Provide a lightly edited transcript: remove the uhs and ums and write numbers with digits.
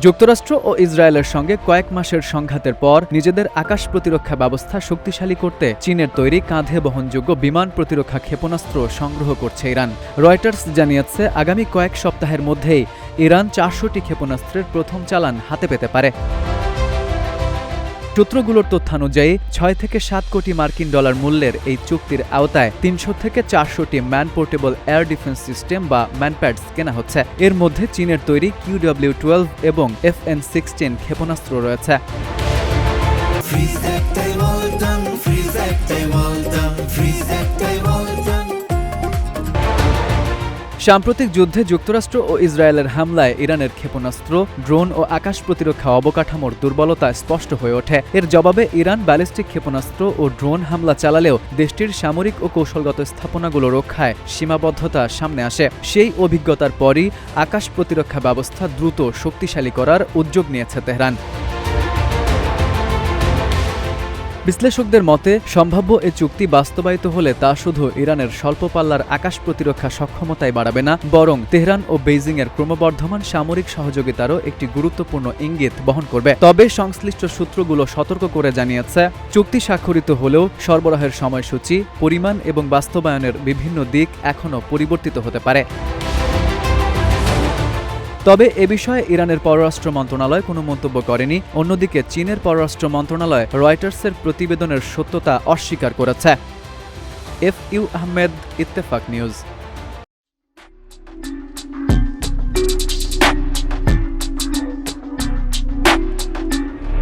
যুক্তরাষ্ট্র ও ইসরায়েলের সঙ্গে কয়েক মাসের সংঘাতের পর নিজেদের আকাশ প্রতিরক্ষা ব্যবস্থা শক্তিশালী করতে চীনের তৈরি কাঁধে বহনযোগ্য বিমান প্রতিরক্ষা ক্ষেপণাস্ত্র সংগ্রহ করছে ইরান। রয়টার্স জানিয়েছে, আগামী কয়েক সপ্তাহের মধ্যেই ইরান ৪০০টি ক্ষেপণাস্ত্রের প্রথম চালান হাতে পেতে পারে। সূত্রগুলোর তথ্যানুযায়ী ৬ থেকে ৭ কোটি মার্কিন ডলার মূল্যের এই চুক্তির আওতায় ৩০০ থেকে ৪০০টি man portable air defence system বা ম্যানপ্যাডস কেনা হচ্ছে। এর মধ্যে চীনের তৈরি QW-12 এবং FN-16 ক্ষেপণাস্ত্র রয়েছে। সাম্প্রতিক যুদ্ধে যুক্তরাষ্ট্র ও ইসরায়েলের হামলায় ইরানের ক্ষেপণাস্ত্র, ড্রোন ও আকাশ প্রতিরক্ষা অবকাঠামোর দুর্বলতা স্পষ্ট হয়ে ওঠে। এর জবাবে ইরান ব্যালিস্টিক ক্ষেপণাস্ত্র ও ড্রোন হামলা চালালেও দেশটির সামরিক ও কৌশলগত স্থাপনাগুলো রক্ষায় সীমাবদ্ধতা সামনে আসে। সেই অভিজ্ঞতার পরই আকাশ প্রতিরক্ষা ব্যবস্থা দ্রুত শক্তিশালী করার উদ্যোগ নিয়েছে তেহরান। বিশ্লেষকদের মতে, সম্ভাব্য এ চুক্তি বাস্তবায়িত হলে তা শুধু ইরানের স্বল্প পাল্লার আকাশ প্রতিরক্ষা সক্ষমতাই বাড়াবে না, বরং তেহরান ও বেইজিংয়ের ক্রমবর্ধমান সামরিক সহযোগিতারও একটি গুরুত্বপূর্ণ ইঙ্গিত বহন করবে। তবে সংশ্লিষ্ট সূত্রগুলো সতর্ক করে জানিয়েছে, চুক্তি স্বাক্ষরিত হলেও সরবরাহের সময়সূচি, পরিমাণ এবং বাস্তবায়নের বিভিন্ন দিক এখনও পরিবর্তিত হতে পারে। তবে এ বিষয়ে ইরানের পররাষ্ট্র মন্ত্রণালয় কোনো মন্তব্য করেনি। অন্যদিকে চীনের পররাষ্ট্র মন্ত্রণালয় রয়টার্সের প্রতিবেদনের সত্যতা অস্বীকার করেছে। FU Ahmed, Ittefaq news.